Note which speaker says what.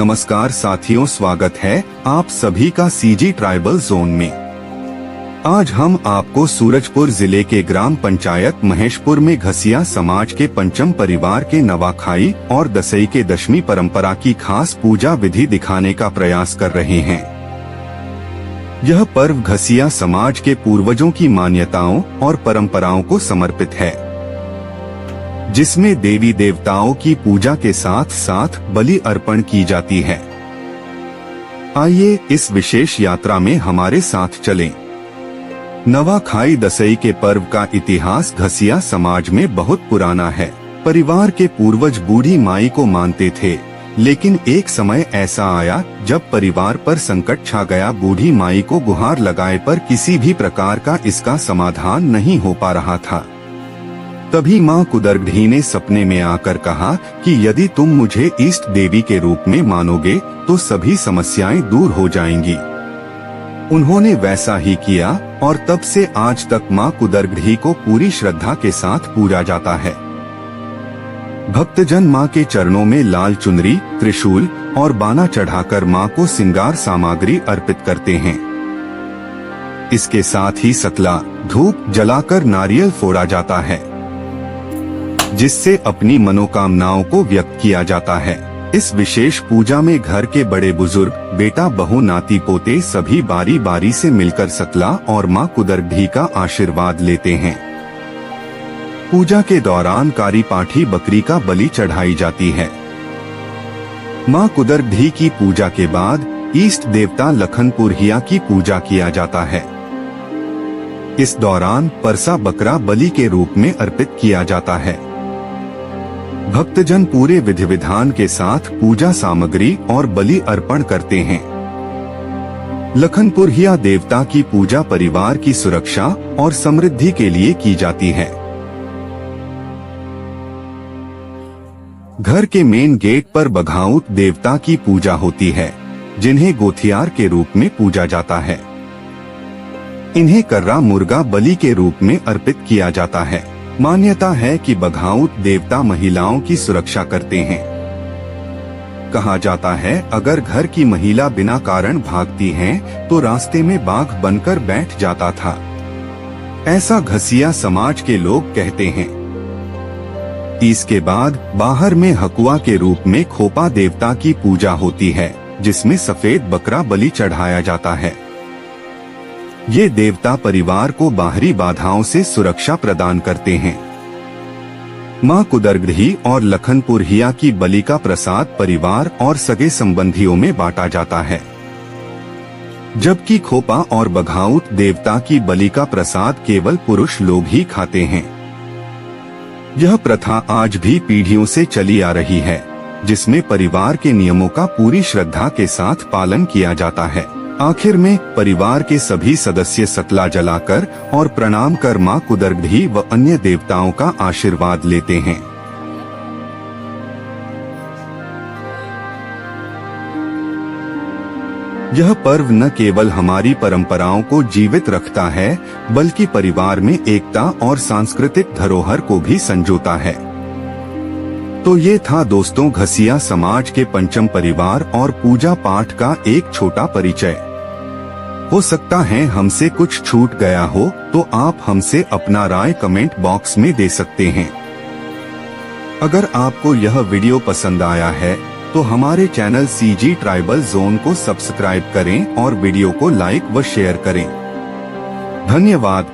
Speaker 1: नमस्कार साथियों, स्वागत है आप सभी का सीजी ट्राइबल जोन में। आज हम आपको सूरजपुर जिले के ग्राम पंचायत महेशपुर में घसिया समाज के पंचम परिवार के नवाखाई और दसई के दशमी परंपरा की खास पूजा विधि दिखाने का प्रयास कर रहे हैं। यह पर्व घसिया समाज के पूर्वजों की मान्यताओं और परंपराओं को समर्पित है, जिसमें देवी देवताओं की पूजा के साथ साथ बलि अर्पण की जाती है। आइए इस विशेष यात्रा में हमारे साथ चलें। नवाखाई दसई के पर्व का इतिहास घसिया समाज में बहुत पुराना है। परिवार के पूर्वज बूढ़ी माई को मानते थे, लेकिन एक समय ऐसा आया जब परिवार पर संकट छा गया। बूढ़ी माई को गुहार लगाए पर किसी भी प्रकार का इसका समाधान नहीं हो पा रहा था। तभी मां कुदरगढ़ी ने सपने में आकर कहा कि यदि तुम मुझे इष्ट देवी के रूप में मानोगे तो सभी समस्याएं दूर हो जाएंगी। उन्होंने वैसा ही किया और तब से आज तक मां कुदरगढ़ी को पूरी श्रद्धा के साथ पूजा जाता है। भक्तजन मां के चरणों में लाल चुनरी, त्रिशूल और बाना चढ़ाकर मां को श्रृंगार सामग्री अर्पित करते हैं। इसके साथ ही सकला, धूप जलाकर नारियल फोड़ा जाता है, जिससे अपनी मनोकामनाओं को व्यक्त किया जाता है। इस विशेष पूजा में घर के बड़े बुजुर्ग, बेटा बहू, नाती पोते सभी बारी बारी से मिलकर सकला और मां कुदरगढ़ी का आशीर्वाद लेते हैं। पूजा के दौरान कारी पाठी बकरी का बलि चढ़ाई जाती है। मां कुदरगढ़ी की पूजा के बाद इष्ट देवता लखनपुरहिया की पूजा किया जाता है। इस दौरान परसा बकरा बलि के रूप में अर्पित किया जाता है। भक्तजन पूरे विधि विधान के साथ पूजा सामग्री और बलि अर्पण करते हैं। लखनपुरहिया देवता की पूजा परिवार की सुरक्षा और समृद्धि के लिए की जाती है। घर के मेन गेट पर बघाउत देवता की पूजा होती है, जिन्हें गोथियार के रूप में पूजा जाता है। इन्हें कर्रा मुर्गा बलि के रूप में अर्पित किया जाता है। मान्यता है कि बघाउत देवता महिलाओं की सुरक्षा करते हैं। कहा जाता है अगर घर की महिला बिना कारण भागती है तो रास्ते में बाघ बनकर बैठ जाता था। ऐसा घसिया समाज के लोग कहते हैं। इसके बाद बाहर में हकुआ के रूप में खोपा देवता की पूजा होती है, जिसमें सफेद बकरा बलि चढ़ाया जाता है। ये देवता परिवार को बाहरी बाधाओं से सुरक्षा प्रदान करते हैं। मां कुदरगढ़ी और लखनपुरहिया की बलि का प्रसाद परिवार और सगे संबंधियों में बांटा जाता है, जबकि खोपा और बघाउत देवता की बलि का प्रसाद केवल पुरुष लोग ही खाते हैं। यह प्रथा आज भी पीढ़ियों से चली आ रही है, जिसमें परिवार के नियमों का पूरी श्रद्धा के साथ पालन किया जाता है। आखिर में परिवार के सभी सदस्य सकला जलाकर और प्रणाम कर मां कुदरगढ़ी व अन्य देवताओं का आशीर्वाद लेते हैं। यह पर्व न केवल हमारी परंपराओं को जीवित रखता है, बल्कि परिवार में एकता और सांस्कृतिक धरोहर को भी संजोता है। तो ये था दोस्तों घसिया समाज के पंचम परिवार और पूजा पाठ का एक छोटा परिचय। हो सकता है हमसे कुछ छूट गया हो तो आप हमसे अपना राय कमेंट बॉक्स में दे सकते हैं। अगर आपको यह वीडियो पसंद आया है तो हमारे चैनल सीजी ट्राइबल जोन को सब्सक्राइब करें और वीडियो को लाइक व शेयर करें। धन्यवाद।